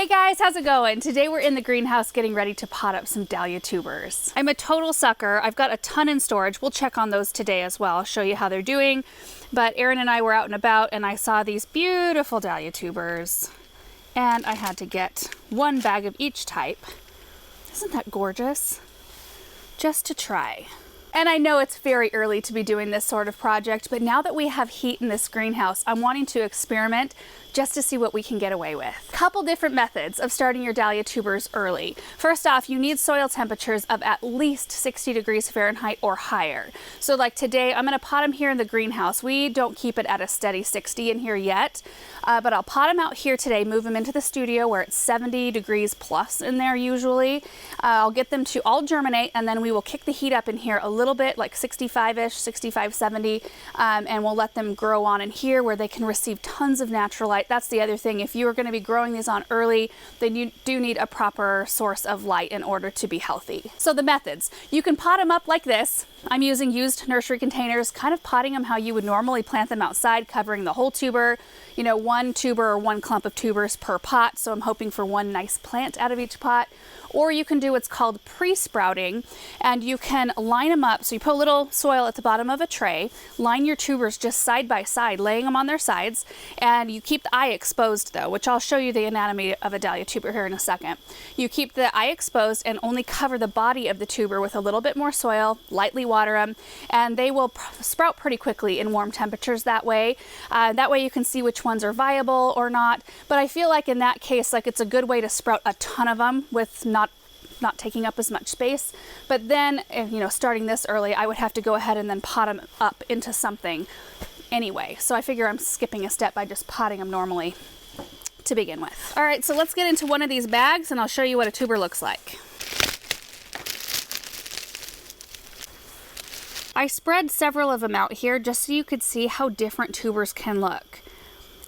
Hey guys, how's it going? Today we're in the greenhouse getting ready to pot up some dahlia tubers. I'm a total sucker. I've got a ton in storage. We'll check on those today as well. I'll show you how they're doing. But Erin and I were out and about and I saw these beautiful dahlia tubers. And I had to get one bag of each type. Isn't that gorgeous? Just to try. And I know it's very early to be doing this sort of project, but now that we have heat in this greenhouse, I'm wanting to experiment just to see what we can get away with. Couple different methods of starting your dahlia tubers early. First off, you need soil temperatures of at least 60 degrees Fahrenheit or higher. So like today, I'm gonna pot them here in the greenhouse. We don't keep it at a steady 60 in here yet, but I'll pot them out here today, move them into the studio where it's 70 degrees plus in there usually. I'll get them to all germinate and then we will kick the heat up in here a little bit, like 65-ish, 65, 70, and we'll let them grow on in here where they can receive tons of natural light. That's the other thing. If you are going to be growing these on early, then you do need a proper source of light in order to be healthy. So the methods, you can pot them up like this. I'm using used nursery containers, kind of potting them how you would normally plant them outside, covering the whole tuber, you know, one tuber or one clump of tubers per pot. So I'm hoping for one nice plant out of each pot. Or you can do what's called pre-sprouting, and you can line them up. So you put a little soil at the bottom of a tray, line your tubers just side by side, laying them on their sides, and you keep the eye exposed though, which I'll show you the anatomy of a dahlia tuber here in a second. You keep the eye exposed and only cover the body of the tuber with a little bit more soil, lightly water them, and they will sprout pretty quickly in warm temperatures that way. That way you can see which ones are viable or not. But I feel like in that case, like it's a good way to sprout a ton of them with not taking up as much space. But then, you know, starting this early, I would have to go ahead and then pot them up into something anyway. So I figure I'm skipping a step by just potting them normally to begin with. All right, so let's get into one of these bags and I'll show you what a tuber looks like. I spread several of them out here just so you could see how different tubers can look.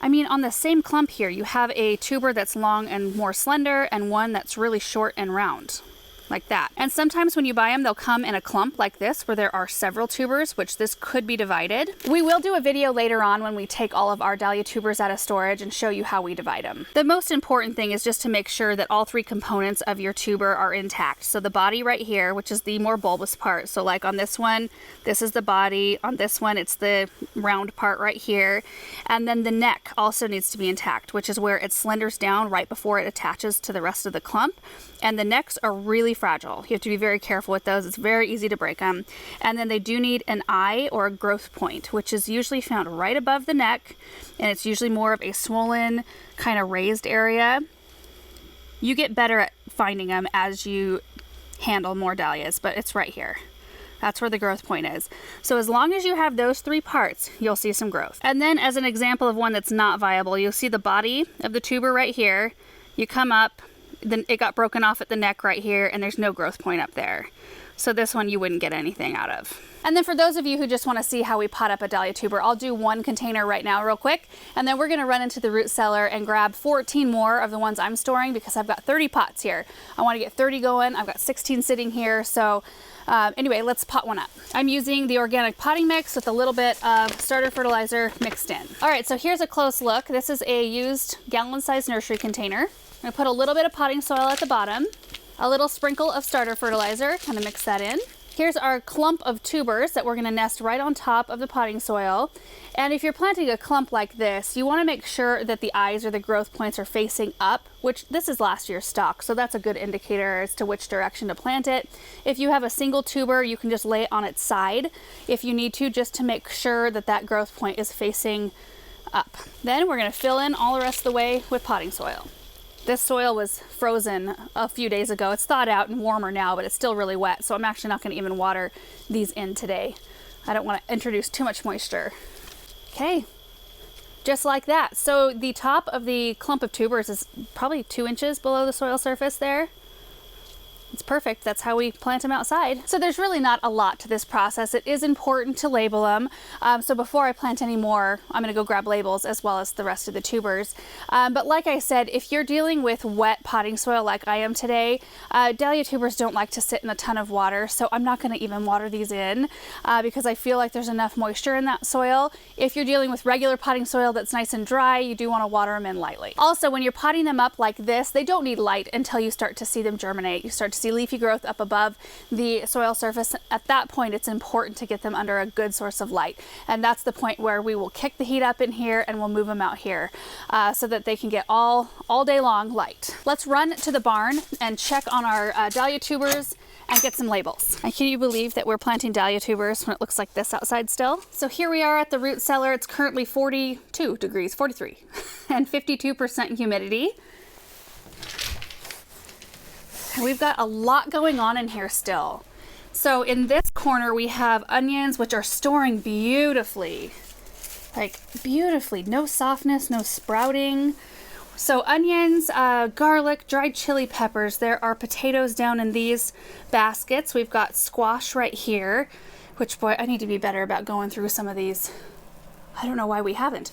I mean, on the same clump here, you have a tuber that's long and more slender and one that's really short and round, like that. And sometimes when you buy them, they'll come in a clump like this where there are several tubers, which this could be divided. We will do a video later on when we take all of our dahlia tubers out of storage and show you how we divide them. The most important thing is just to make sure that all three components of your tuber are intact. So the body right here, which is the more bulbous part. So like on this one, this is the body. On this one, it's the round part right here. And then the neck also needs to be intact, which is where it slenders down right before it attaches to the rest of the clump. And the necks are really fragile. You have to be very careful with those. It's very easy to break them. And then they do need an eye or a growth point, which is usually found right above the neck. And it's usually more of a swollen, kind of raised area. You get better at finding them as you handle more dahlias, but it's right here. That's where the growth point is. So as long as you have those three parts, you'll see some growth. And then as an example of one that's not viable, you'll see the body of the tuber right here. You come up, then it got broken off at the neck right here, and there's no growth point up there. So this one you wouldn't get anything out of. And then for those of you who just want to see how we pot up a dahlia tuber, I'll do one container right now real quick, and then we're going to run into the root cellar and grab 14 more of the ones I'm storing because I've got 30 pots here. I want to get 30 going. I've got 16 sitting here, so anyway, let's pot one up. I'm using the organic potting mix with a little bit of starter fertilizer mixed in. All right, so here's a close look. This is a used gallon-sized nursery container. I'm gonna put a little bit of potting soil at the bottom, a little sprinkle of starter fertilizer, kind of mix that in. Here's our clump of tubers that we're gonna nest right on top of the potting soil. And if you're planting a clump like this, you wanna make sure that the eyes or the growth points are facing up, which this is last year's stock, so that's a good indicator as to which direction to plant it. If you have a single tuber, you can just lay it on its side if you need to, just to make sure that that growth point is facing up. Then we're gonna fill in all the rest of the way with potting soil. This soil was frozen a few days ago. It's thawed out and warmer now, but it's still really wet. So I'm actually not going to even water these in today. I don't want to introduce too much moisture. Okay, just like that. So the top of the clump of tubers is probably 2 inches below the soil surface there. It's perfect. That's how we plant them outside. So there's really not a lot to this process. It is important to label them. So before I plant any more, I'm going to go grab labels as well as the rest of the tubers. But like I said, if you're dealing with wet potting soil like I am today, dahlia tubers don't like to sit in a ton of water. So I'm not going to even water these in because I feel like there's enough moisture in that soil. If you're dealing with regular potting soil that's nice and dry, you do want to water them in lightly. Also, when you're potting them up like this, they don't need light until you start to see them germinate. You start to see leafy growth up above the soil surface. At that point, it's important to get them under a good source of light. And that's the point where we will kick the heat up in here and we'll move them out here so that they can get all day long light. Let's run to the barn and check on our dahlia tubers and get some labels. And can you believe that we're planting dahlia tubers when it looks like this outside still? So here we are at the root cellar. It's currently 42 degrees, 43, and 52% humidity. We've got a lot going on in here still. So in this corner we have onions, which are storing beautifully, like beautifully. No softness, no sprouting. So onions, garlic, dried chili peppers. There are potatoes down in these baskets. We've got squash right here, which, boy, I need to be better about going through some of these. I don't know why we haven't.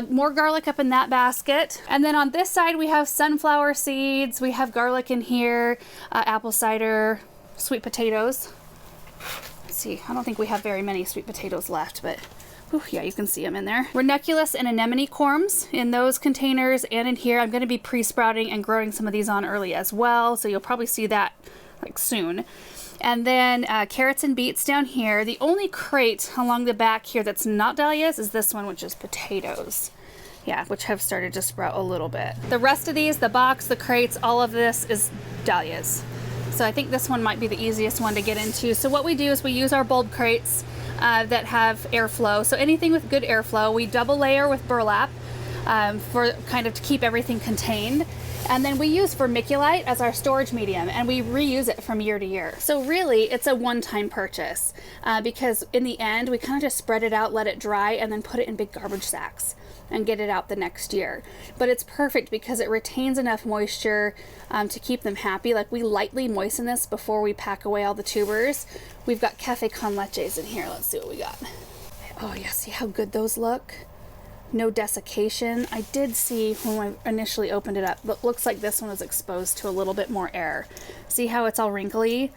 More garlic up in that basket. And then on this side, we have sunflower seeds. We have garlic in here, apple cider, sweet potatoes. Let's see, I don't think we have very many sweet potatoes left, but yeah, you can see them in there. Ranunculus and anemone corms in those containers and in here. I'm going to be pre-sprouting and growing some of these on early as well. So you'll probably see that like soon. And then carrots and beets down here. The only crate along the back here that's not dahlias is this one, which is potatoes. Yeah, which have started to sprout a little bit. The rest of these, the box, the crates, all of this is dahlias. So I think this one might be the easiest one to get into. So what we do is we use our bulb crates that have airflow. So anything with good airflow, we double layer with burlap for kind of to keep everything contained. And then we use vermiculite as our storage medium, and we reuse it from year to year. So really, it's a one-time purchase because in the end, we kind of just spread it out, let it dry, and then put it in big garbage sacks and get it out the next year. But it's perfect because it retains enough moisture to keep them happy. Like, we lightly moisten this before we pack away all the tubers. We've got cafe con leches in here. Let's see what we got. Oh yeah, see how good those look? No desiccation. I did see when I initially opened it up, but looks like this one was exposed to a little bit more air. See how it's all wrinkly?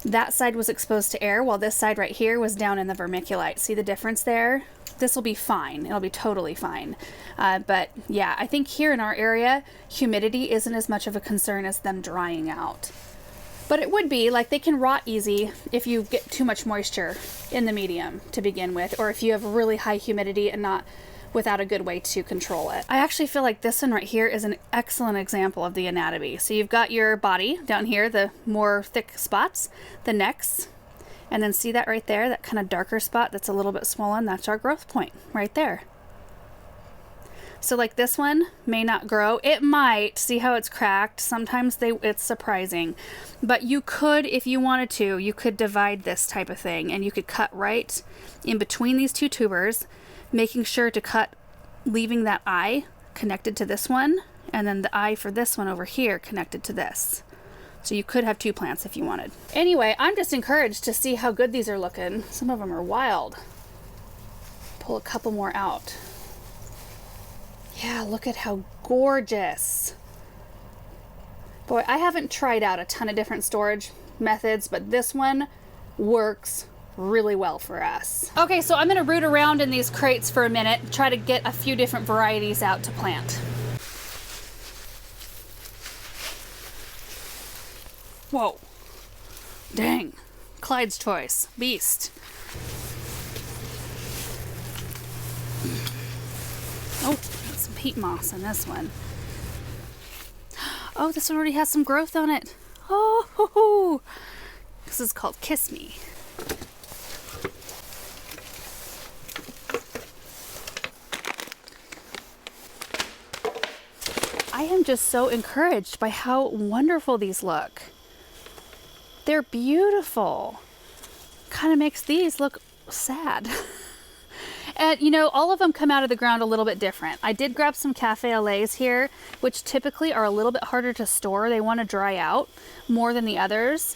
That side was exposed to air while this side right here was down in the vermiculite. See the difference there? This will be fine. It'll be totally fine. But yeah, I think here in our area, humidity isn't as much of a concern as them drying out. But it would be, like, they can rot easy if you get too much moisture in the medium to begin with, or if you have really high humidity and not without a good way to control it. I actually feel like this one right here is an excellent example of the anatomy. So you've got your body down here, the more thick spots, the necks, and then see that right there, that kind of darker spot that's a little bit swollen, that's our growth point right there. So like this one may not grow. It might. See how it's cracked? Sometimes it's surprising. But you could, if you wanted to, you could divide this type of thing and you could cut right in between these two tubers, making sure to cut, leaving that eye connected to this one, and then the eye for this one over here connected to this. So you could have two plants if you wanted. Anyway, I'm just encouraged to see how good these are looking. Some of them are wild. Pull a couple more out. Yeah, look at how gorgeous. Boy, I haven't tried out a ton of different storage methods, but this one works really well for us. Okay, so I'm gonna root around in these crates for a minute, try to get a few different varieties out to plant. Whoa, dang, Clyde's choice, beast. Oh, some peat moss in this one. Oh, this one already has some growth on it. Oh, ho, ho. This is called Kiss Me. I am just so encouraged by how wonderful these look. They're beautiful. Kind of makes these look sad. And you know, all of them come out of the ground a little bit different. I did grab some cafe au laits here, which typically are a little bit harder to store. They want to dry out more than the others.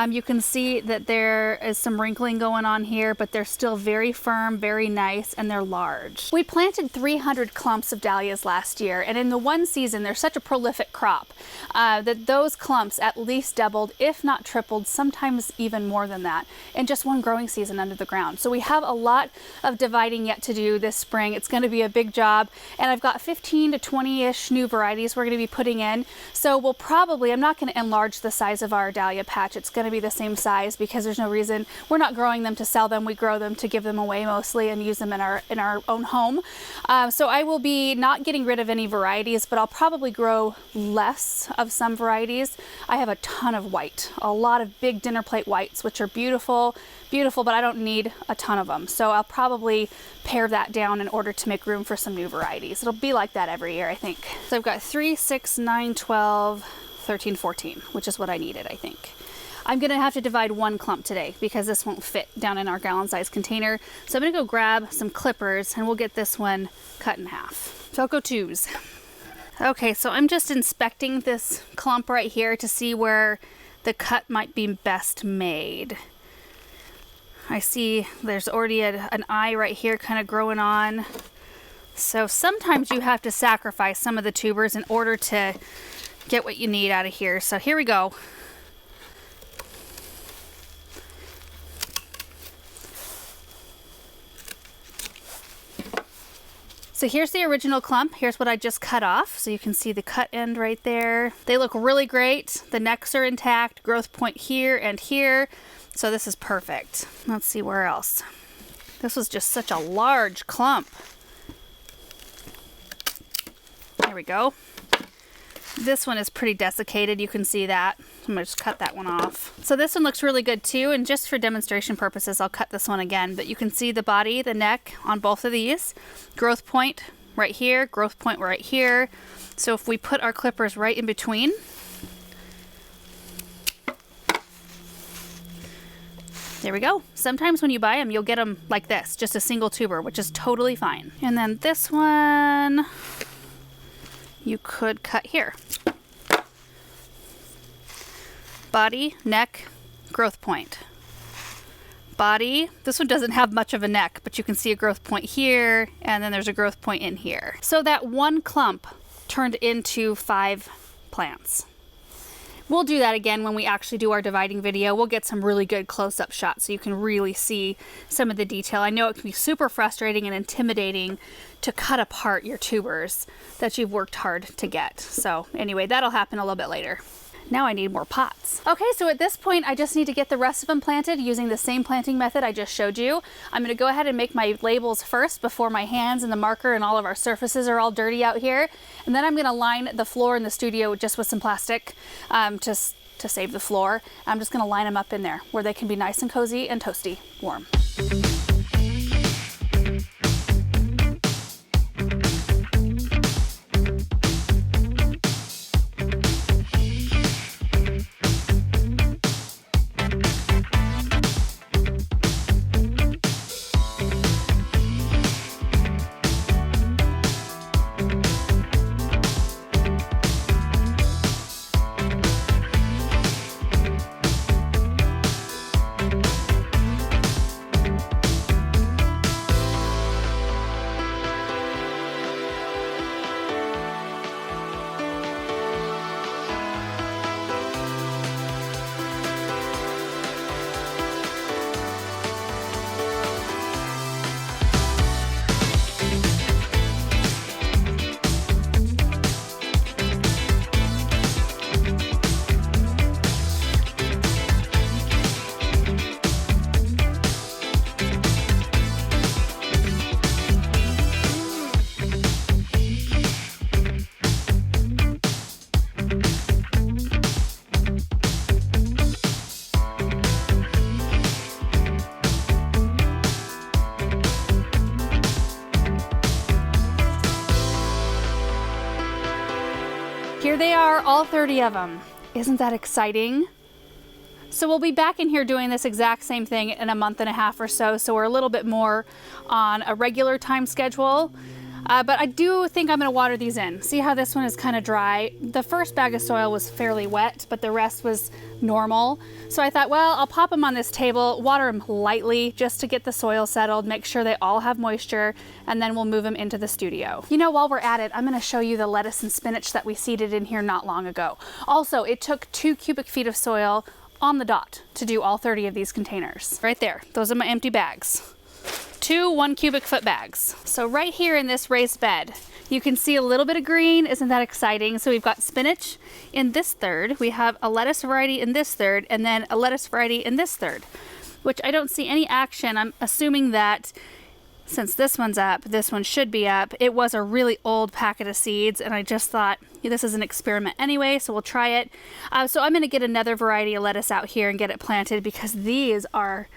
You can see that there is some wrinkling going on here, but they're still very firm, very nice, and they're large. We planted 300 clumps of dahlias last year, and in the one season, they're such a prolific crop that those clumps at least doubled, if not tripled, sometimes even more than that, in just one growing season under the ground. So we have a lot of dividing yet to do this spring. It's going to be a big job, and I've got 15 to 20-ish new varieties we're going to be putting in. So we'll probably, I'm not going to enlarge the size of our dahlia patch. It's going to be the same size because there's no reason. We're not growing them to sell them. We grow them to give them away mostly and use them in our own home. So I will be not getting rid of any varieties, but I'll probably grow less of some varieties. I have a ton of white, a lot of big dinner plate whites, which are beautiful, but I don't need a ton of them. So I'll probably pare that down in order to make room for some new varieties. It'll be like that every year, I think. So I've got 3, 6, 9, 12, 13, 14, which is what I needed, I think. I'm gonna have to divide one clump today because this won't fit down in our gallon-sized container. So I'm gonna go grab some clippers and we'll get this one cut in half. So I'll go twos. Okay, so I'm just inspecting this clump right here to see where the cut might be best made. I see there's already an eye right here kind of growing on. So sometimes you have to sacrifice some of the tubers in order to get what you need out of here. So here we go. So here's the original clump. Here's what I just cut off. So you can see the cut end right there. They look really great. The necks are intact, growth point here and here. So this is perfect. Let's see where else. This was just such a large clump. There we go. This one is pretty desiccated. You can see that. I'm gonna just cut that one off. So this one looks really good too. And just for demonstration purposes, I'll cut this one again, but you can see the body, the neck on both of these. Growth point right here, growth point right here. So if we put our clippers right in between, there we go. Sometimes when you buy them, you'll get them like this, just a single tuber, which is totally fine. And then this one, you could cut here. Body, neck, growth point. Body, this one doesn't have much of a neck, but you can see a growth point here, and then there's a growth point in here. So that one clump turned into 5 plants. We'll do that again when we actually do our dividing video. We'll get some really good close-up shots so you can really see some of the detail. I know it can be super frustrating and intimidating to cut apart your tubers that you've worked hard to get. So anyway, that'll happen a little bit later. Now I need more pots. Okay, so at this point, I just need to get the rest of them planted using the same planting method I just showed you. I'm gonna go ahead and make my labels first before my hands and the marker and all of our surfaces are all dirty out here. And then I'm gonna line the floor in the studio just with some plastic just to save the floor. I'm just gonna line them up in there where they can be nice and cozy and toasty warm. Here they are, all 30 of them. Isn't that exciting? So we'll be back in here doing this exact same thing in a month and a half or so. So we're a little bit more on a regular time schedule. But I do think I'm gonna water these in. See how this one is kind of dry? The first bag of soil was fairly wet, but the rest was normal. So I thought, well, I'll pop them on this table, water them lightly just to get the soil settled, make sure they all have moisture, and then we'll move them into the studio. You know, while we're at it, I'm gonna show you the lettuce and spinach that we seeded in here not long ago. Also, it took 2 cubic feet of soil on the dot to do all 30 of these containers. Right there, those are my empty bags. 2 1 cubic foot bags. So right here in this raised bed, you can see a little bit of green. Isn't that exciting? So we've got spinach in this third, we have a lettuce variety in this third, and then a lettuce variety in this third, which I don't see any action. I'm assuming that since this one's up, this one should be up. It was a really old packet of seeds, and I just thought, yeah, this is an experiment anyway, so we'll try it. So I'm gonna get another variety of lettuce out here and get it planted because these are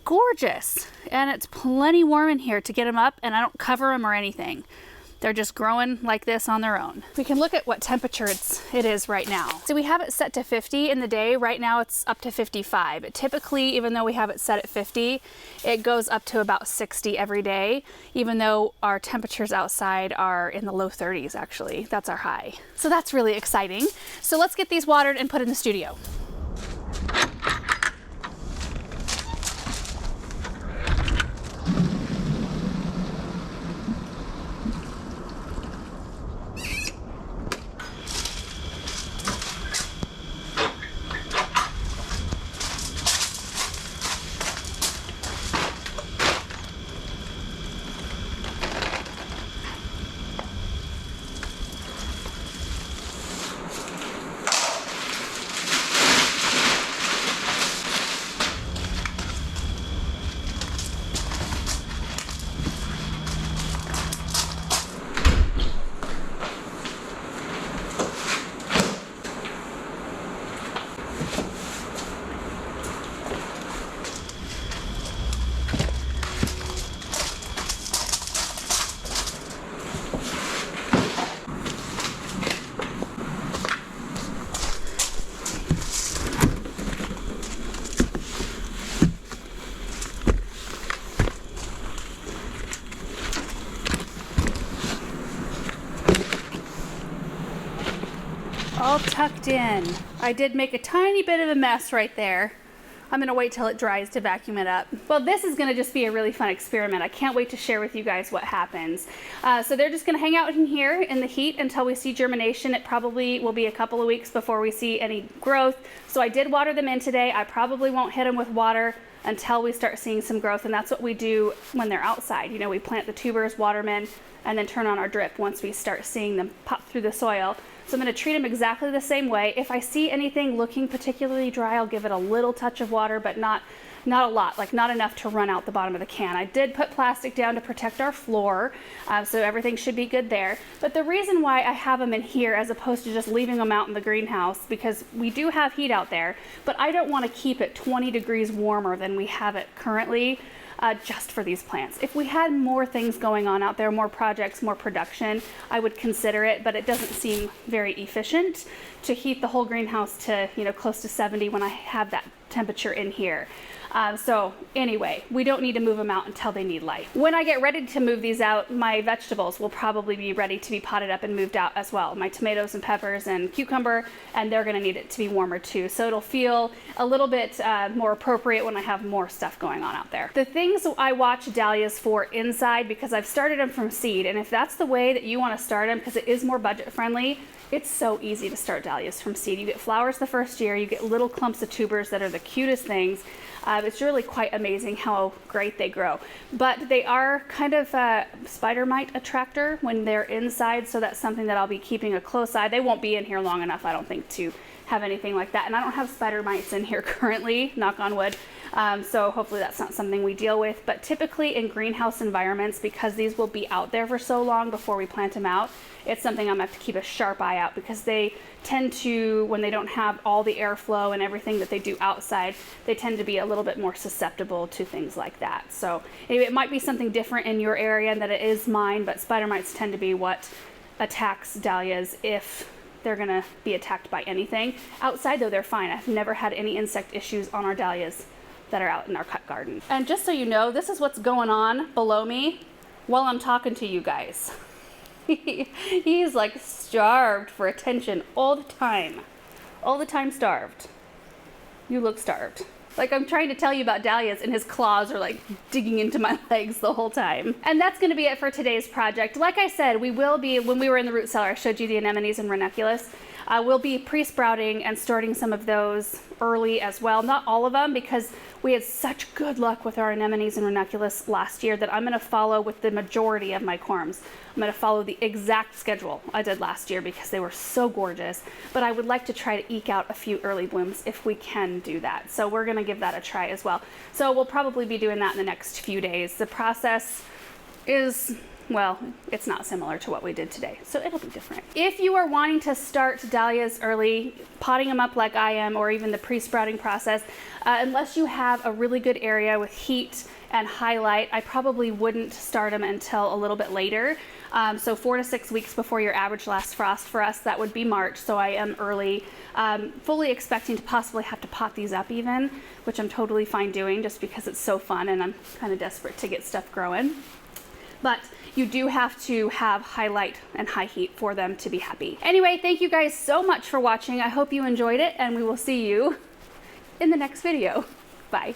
gorgeous, and it's plenty warm in here to get them up, and I don't cover them or anything. They're just growing like this on their own. We can look at what temperature it is right now. So we have it set to 50 in the day. Right now it's up to 55. Typically, even though we have it set at 50, it goes up to about 60 every day, even though our temperatures outside are in the low 30s actually. That's our high. So that's really exciting. So let's get these watered and put in the studio. All tucked in. I did make a tiny bit of a mess right there. I'm gonna wait till it dries to vacuum it up. Well, this is gonna just be a really fun experiment. I can't wait to share with you guys what happens. So they're just gonna hang out in here in the heat until we see germination. It probably will be a couple of weeks before we see any growth. So I did water them in today. I probably won't hit them with water until we start seeing some growth, and that's what we do when they're outside. You know, we plant the tubers, water them in, and then turn on our drip once we start seeing them pop through the soil. So I'm going to treat them exactly the same way. If I see anything looking particularly dry, I'll give it a little touch of water, but not a lot, like not enough to run out the bottom of the can. I did put plastic down to protect our floor, so everything should be good there. But the reason why I have them in here as opposed to just leaving them out in the greenhouse, because we do have heat out there, but I don't want to keep it 20 degrees warmer than we have it currently. Just for these plants. If we had more things going on out there, more projects, more production, I would consider it, but it doesn't seem very efficient to heat the whole greenhouse to, you know, close to 70 when I have that temperature in here. So anyway, we don't need to move them out until they need light. When I get ready to move these out, my vegetables will probably be ready to be potted up and moved out as well. My tomatoes and peppers and cucumber, and they're gonna need it to be warmer too. So it'll feel a little bit more appropriate when I have more stuff going on out there. The things I watch dahlias for inside, because I've started them from seed, and if that's the way that you wanna start them, because it is more budget friendly, it's so easy to start dahlias from seed. You get flowers the first year, you get little clumps of tubers that are the cutest things. It's really quite amazing how great they grow. But they are kind of a spider mite attractor when they're inside, so that's something that I'll be keeping a close eye. They won't be in here long enough, I don't think, to have anything like that. And I don't have spider mites in here currently, knock on wood. So hopefully that's not something we deal with. But typically in greenhouse environments, because these will be out there for so long before we plant them out, it's something I'm gonna have to keep a sharp eye out, because they tend to, when they don't have all the airflow and everything that they do outside, they tend to be a little bit more susceptible to things like that. So anyway, it might be something different in your area than it is mine, but spider mites tend to be what attacks dahlias if they're gonna be attacked by anything. Outside though, they're fine. I've never had any insect issues on our dahlias that are out in our cut garden. And just so you know, this is what's going on below me while I'm talking to you guys. He's like starved for attention all the time. All the time starved. You look starved. Like I'm trying to tell you about dahlias and his claws are like digging into my legs the whole time. And that's gonna be it for today's project. Like I said, we will be, when we were in the root cellar, I showed you the anemones and ranunculus. We'll be pre-sprouting and starting some of those early as well. Not all of them, because we had such good luck with our anemones and ranunculus last year that I'm gonna follow with the majority of my corms. I'm gonna follow the exact schedule I did last year because they were so gorgeous. But I would like to try to eke out a few early blooms if we can do that. So we're gonna give that a try as well. So we'll probably be doing that in the next few days. The process is, well, it's not similar to what we did today, so it'll be different. If you are wanting to start dahlias early, potting them up like I am, or even the pre-sprouting process, unless you have a really good area with heat and high light, I probably wouldn't start them until a little bit later. So 4 to 6 weeks before your average last frost. For us, that would be March, so I am early. Fully expecting to possibly have to pot these up even, which I'm totally fine doing just because it's so fun and I'm kind of desperate to get stuff growing. But you do have to have high light and high heat for them to be happy. Anyway, thank you guys so much for watching. I hope you enjoyed it, and we will see you in the next video. Bye.